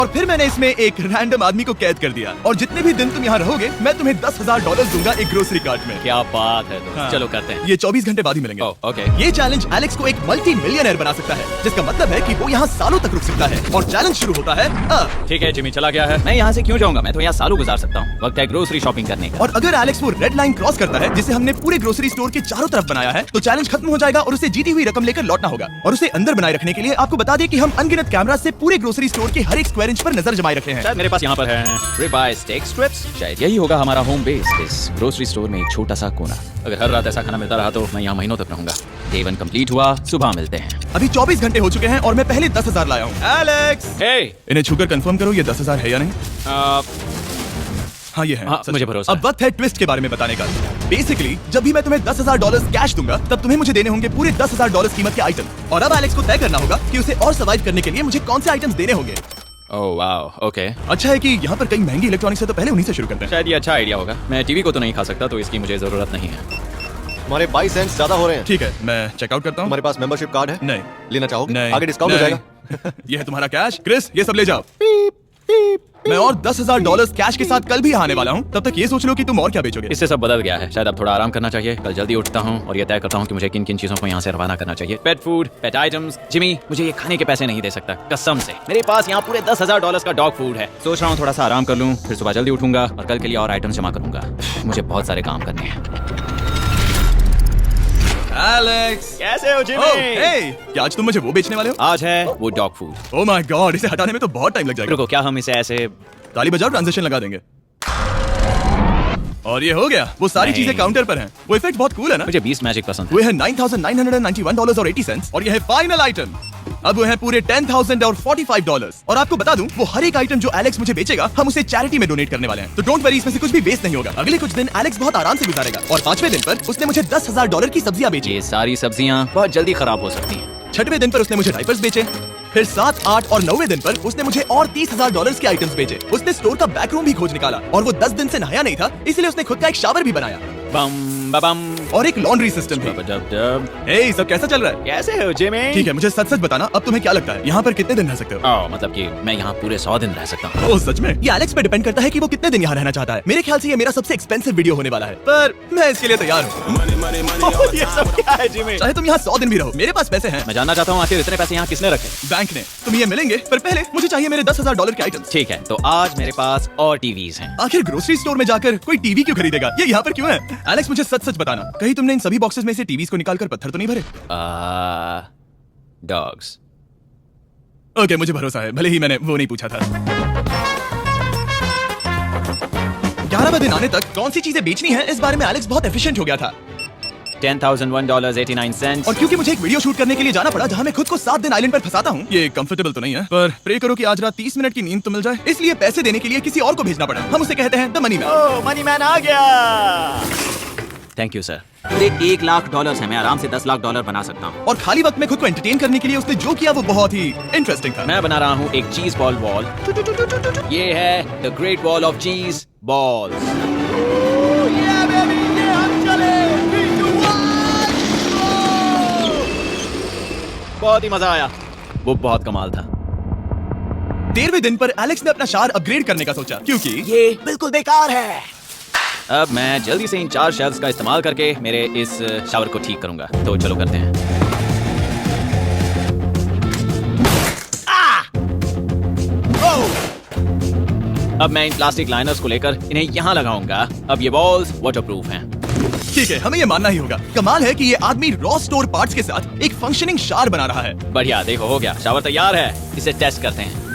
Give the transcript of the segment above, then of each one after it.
और फिर मैंने इसमें एक रैंडम आदमी को कैद कर दिया और जितने भी दिन तुम यहाँ रहोगे मैं तुम्हें $10,000 दूंगा एक ग्रोसरी कार्ट में। क्या बात है तो। हाँ। चलो करते हैं। ये 24 घंटे बाद ही मिलेंगे। ओके। ये चैलेंज एलेक्स को एक मल्टी मिलियनर बना सकता है, जिसका मतलब है कि वो यहाँ सालों तक रुक सकता है। और चैलेंज शुरू होता है अब। ठीक है, जिमी चला गया है। मैं यहाँ से क्यों जाऊंगा, मैं तो यहाँ सालों गुजार सकता हूँ। वक्त है ग्रोसरी शॉपिंग करने का। और अगर एलेक्स वो रेड लाइन क्रॉस करता है जिसे हमने पूरे ग्रोसरी स्टोर के चारों तरफ बनाया है, तो चैलेंज खत्म हो जाएगा और उसे जीती हुई रकम लेकर लौटना होगा। और उसे अंदर बनाए रखने के लिए आपको बता दें कि हम अनगिनत कैमरा से पूरे ग्रोसरी स्टोर के हर एक स्क्वायर इंच पर नजर जमाए रखे हैं। शायद मेरे पास यहाँ पर है रिबाई स्टेक स्ट्रिप्स। शायद यही होगा हमारा होम बेस, इस ग्रोसरी स्टोर में एक छोटा सा कोना। अगर हर रात ऐसा खाना मिलता रहा तो मैं यहाँ महीनों तक रहूंगा। डे 1 कंप्लीट हुआ, सुबह मिलते हैं। अभी 24 घंटे हो चुके हैं और मैं पहले 10,000 लाया हूँ। एलेक्स, हे, इन्हें छूकर कंफर्म करो ये 10,000 है या नहीं। हाँ ये है। हाँ, सच मुझे है। भरोसा अब वक्त है ट्विस्ट के बारे में बताने का। बेसिकली जब भी मैं तुम्हें $10,000 कैश दूंगा तब तुम्हें मुझे देने होंगे पूरे $10,000 कीमत के आइटम। और अब एलेक्स को तय करना होगा कि उसे और सर्वाइव करने के लिए मुझे कौन से आइटम्स देने होंगे। Oh wow, okay. अच्छा है कि यहाँ पर कई महंगी इलेक्ट्रॉनिक्स है तो पहले उन्हीं से शुरू करते हैं। शायद ये अच्छा आइडिया होगा। मैं टीवी को तो नहीं खा सकता तो इसकी मुझे जरूरत नहीं है। हमारे 22 सेंट्स ज्यादा हो रहे हैं। ठीक है, मैं चेकआउट करता हूँ। हमारे पास मेंबरशिप कार्ड है। नहीं लेना चाहोगे? नहीं, आगे डिस्काउंट हो नहीं। जाएगा। ये है तुम्हारा कैश। क्रिस, ये सब ले जाओ। मैं और $10,000 कैश के साथ कल भी आने वाला हूँ। तब तक ये सोच लो कि तुम और क्या बेचोगे। इससे सब बदल गया है। शायद अब थोड़ा आराम करना चाहिए। कल जल्दी उठता हूँ और ये तय करता हूँ कि मुझे किन किन चीजों को यहाँ से रवाना करना चाहिए। पेट फूड, पेट आइटम्स। जिमी, मुझे ये खाने के पैसे नहीं दे सकता, कसम से। मेरे पास यहाँ पूरे $10,000 का डॉग फूड है। सोच रहा हूँ थोड़ा सा आराम कर लूँ, फिर सुबह जल्दी उठूंगा और कल के लिए और आइटम्स जमा करूंगा। मुझे बहुत सारे काम करने हैं। एलेक्स, कैसे हो ओह, हे, क्या आज तुम मुझे वो बेचने वाले हो? आज है वो dog food. Oh my God, इसे हटाने में तो बहुत टाइम लग जाएगा। रुको, क्या हम इसे ऐसे ताली बजाओ, ट्रांजेक्शन लगा देंगे। और ये हो गया। वो सारी नहीं। चीजें काउंटर पर हैं। वो इफेक्ट बहुत कूल है ना। मुझे 20 मैजिक पसंद है। वो है $9,991.80 और ये है फाइनल आइटम। अब वो है पूरे $10,045 और आपको बता दूं वो हर एक आइटम जो एलेक्स मुझे बेचेगा हम उसे चैरिटी में डोनेट करने वाले हैं। तो डोंट वरी, इसमें से कुछ भी वेस्ट नहीं होगा। अगले कुछ दिन एलेक्स बहुत आराम से गुजारेगा और 5वें दिन पर उसने मुझे $10,000 की सब्जियां बेची। ये सारी सब्जियां बहुत जल्दी खराब हो सकती हैं। 6वें दिन पर उसने मुझे डाइपर्स बेचे। फिर 7, 8 और 9वें दिन पर उसने मुझे और $30,000 के आइटम्स बेचे। उसने स्टोर का बैकरूम भी खोज निकाला और वो 10 दिन से नहाया नहीं था, इसलिए उसने खुद का एक शावर भी बनाया बम बम और एक लॉन्ड्री सिस्टम भी। डब। हे, सब कैसा चल रहा है? कैसे हो जिमी? ठीक है, मुझे सच सच बताना, अब तुम्हें क्या लगता है यहाँ पर कितने दिन रह सकते हो? मतलब कि मैं यहाँ पूरे 100 दिन रह सकता हूँ। ओह सच में? ये एलेक्स पे डिपेंड करता है कि वो कितने दिन यहाँ रहना चाहता है। मेरे ख्याल से ये मेरा सबसे एक्सपेंसिव वीडियो होने वाला है, पर मैं इसके लिए तैयार हूँ। ये सब क्या है जिमी? चाहे तुम यहाँ 100 दिन भी रहो, मेरे पास पैसे हैं। मैं जानना चाहता हूँ आखिर इतने पैसे यहाँ किसने रखे? बैंक ने। तुम ये मिलेंगे, पर पहले मुझे चाहिए मेरे $10,000 के आइटम्स। ठीक है, तो आज मेरे पास और टीवीज हैं। आखिर ग्रोसरी स्टोर में जाकर कोई टीवी क्यों खरीदेगा? ये यहाँ पर क्यों है? एलेक्स, मुझे सच सच बताना, कहीं तुमने इन सभी बॉक्सेस में से टीवीज को निकालकर पत्थर तो नहीं भरे? डॉग्स। ओके, मुझे भरोसा है, भले ही मैंने वो नहीं पूछा था। 11वें दिन आने तक कौन सी चीजें बेचनी है, इस बारे में एलेक्स बहुत एफिशिएंट हो गया था। $10,001.89। और क्योंकि मुझे एक वीडियो शूट करने के लिए जाना पड़ा जहां मैं खुद को 7 दिन आइलैंड पर फंसाता हूँ। ये कंफर्टेबल तो नहीं है, पर प्रे करो कि आज रात 30 मिनट की नींद तो मिल जाए। इसलिए पैसे देने के लिए किसी और को भेजना पड़ा। हम उसे कहते हैं the money man. Oh, money man आ गया। Thank you sir. पूरे $1 लाख है, मैं आराम से $10 लाख बना सकता हूँ। और खाली वक्त में खुद को एंटरटेन करने के लिए उसने जो किया वो बहुत ही इंटरेस्टिंग था। मैं बना रहा हूँ एक चीज बॉल वॉल। ये है the great wall of cheese ball. बहुत ही मजा आया, वो बहुत कमाल था। 13वें दिन पर एलेक्स ने अपना शावर अपग्रेड करने का सोचा, क्योंकि ये बिल्कुल बेकार है। अब मैं जल्दी से इन 4 शेल्फ्स का इस्तेमाल करके मेरे इस शावर को ठीक करूंगा। तो चलो करते हैं। अब मैं इन प्लास्टिक लाइनर्स को लेकर इन्हें यहाँ लगाऊंगा। अब ये बॉल्स वाटरप्रूफ हैं। ठीक है, हमें ये मानना ही होगा। कमाल है कि ये आदमी रॉ स्टोर पार्ट्स के साथ एक फंक्शनिंग शावर बना रहा है। बढ़िया, देखो हो गया, शावर तैयार है। इसे टेस्ट करते हैं।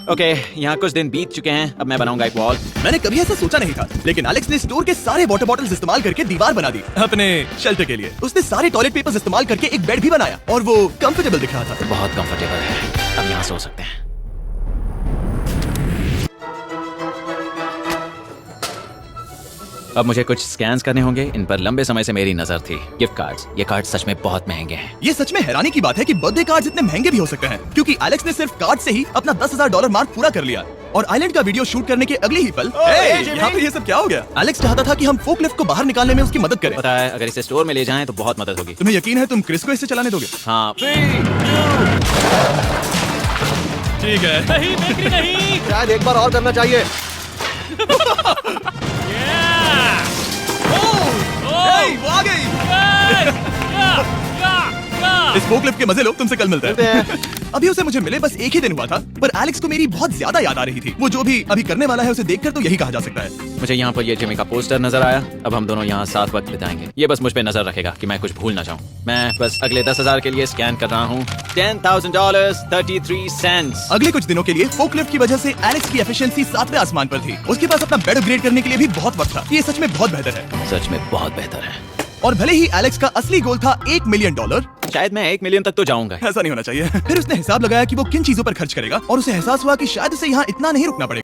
ओके, यहाँ कुछ दिन बीत चुके हैं। अब मैं बनाऊंगा एक वॉल। मैंने कभी ऐसा सोचा नहीं था, लेकिन एलेक्स ने स्टोर के सारे वाटर बॉटल्स इस्तेमाल करके दीवार बना दी अपने शेल्टर के लिए। उसने सारे टॉयलेट पेपर्स इस्तेमाल करके एक बेड भी बनाया और वो कंफर्टेबल दिख रहा था। बहुत कंफर्टेबल है। अब यहाँ सो सकते हैं। अब मुझे कुछ स्कैन्स करने होंगे। इन पर लंबे समय से मेरी नजर थी। Gift cards. ये कार्ड सच में बहुत महंगे हैं। ये सच में हैरानी की बात है कि बर्थडे कार्ड्स इतने महंगे भी हो सकते हैं, क्योंकि एलेक्स ने सिर्फ कार्ड से ही अपना $10,000 मार्क पूरा कर लिया। और आइलैंड का वीडियो शूट करने के अगले ही पल Jimmy! यहाँ पे ये सब क्या हो गया? एलेक्स चाहता था कि हम फोकलिफ्ट को बाहर निकालने में उसकी मदद करें। पता है, अगर इसे स्टोर में ले जाएं तो बहुत मदद होगी। तुम्हें यकीन है तुम क्रिस को इसे चलाने दोगे? हाँ, ठीक है। नहीं बेकरी नहीं। शायद एक बार और करना चाहिए। वो आ गई। इस फोकलिफ्ट के मजे लो, तुमसे कल मिलते मिलते हैं। हैं। अभी उसे मुझे मिले बस एक ही दिन हुआ था, पर एलेक्स को मेरी बहुत ज्यादा याद आ रही थी। वो जो भी अभी करने वाला है उसे देखकर तो यही कहा जा सकता है। मुझे यहाँ पर ये जिमी का पोस्टर नजर आया। अब हम दोनों यहाँ साथ वक्त बिताएंगे। ये बस मुझ पे नजर रखेगा कि मैं कुछ भूल ना जाऊँ। मैं बस अगले 10,000 के लिए स्कैन कर रहा हूँ। $10,000 33 सेंट्स। अगले कुछ दिनों के लिए फोकलिफ्ट की वजह से एलेक्स की एफिशिएंसी 7वें आसमान पर थी। उसके पास अपना बेड अपग्रेड करने के लिए भी बहुत वक्त था। ये सच में बहुत बेहतर है। सच में बहुत बेहतर है। और भले ही एलेक्स का असली गोल था $1 मिलियन, शायद मैं 1 मिलियन तक तो जाऊंगा। ऐसा नहीं होना चाहिए। फिर उसने हिसाब लगाया कि वो किन चीजों पर खर्च करेगा और उसे एहसास हुआ कि शायद उसे यहाँ इतना नहीं रुकना पड़ेगा।